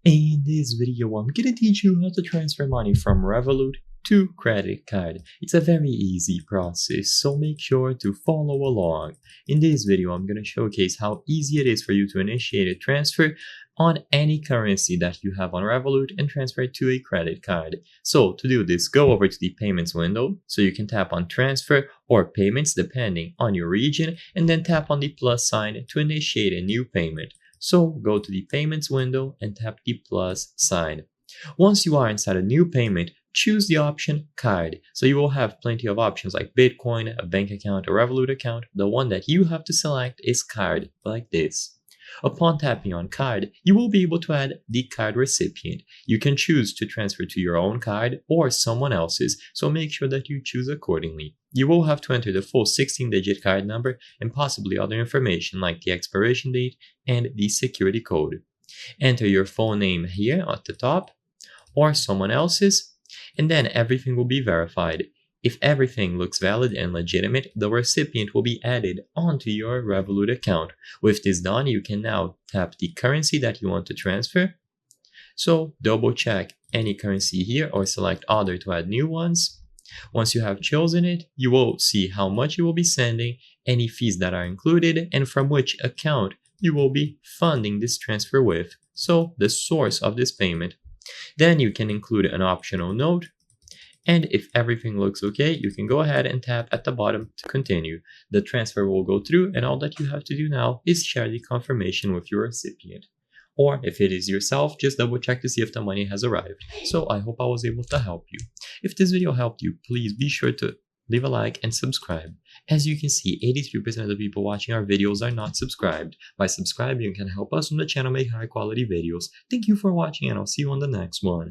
In this video, I'm gonna teach you how to transfer money from Revolut to credit card. It's a very easy process, so make sure to follow along. In this video, I'm gonna showcase how easy it is for you to initiate a transfer on any currency that you have on Revolut and transfer it to a credit card. So to do this, go over to the payments window, so you can tap on transfer or payments depending on your region, and then tap on the plus sign to initiate a new payment. So go to the payments window and tap the plus sign. Once you are inside a new payment, choose the option card. So you will have plenty of options like Bitcoin, a bank account, a Revolut account. The one that you have to select is card, like this. Upon tapping on card, you will be able to add the card recipient. You can choose to transfer to your own card or someone else's, so make sure that you choose accordingly. You will have to enter the full 16-digit card number and possibly other information like the expiration date and the security code. Enter your full name here at the top or someone else's, and then everything will be verified. If everything looks valid and legitimate, the recipient will be added onto your Revolut account. With this done, you can now tap the currency that you want to transfer. So double check any currency here or select other to add new ones. Once you have chosen it, you will see how much you will be sending, any fees that are included, and from which account you will be funding this transfer with, so the source of this payment. Then you can include an optional note. And if everything looks okay, you can go ahead and tap at the bottom to continue. The transfer will go through, and all that you have to do now is share the confirmation with your recipient. Or if it is yourself, just double check to see if the money has arrived. So I hope I was able to help you. If this video helped you, please be sure to leave a like and subscribe. As you can see, 83% of the people watching our videos are not subscribed. By subscribing, you can help us on the channel make high quality videos. Thank you for watching, and I'll see you on the next one.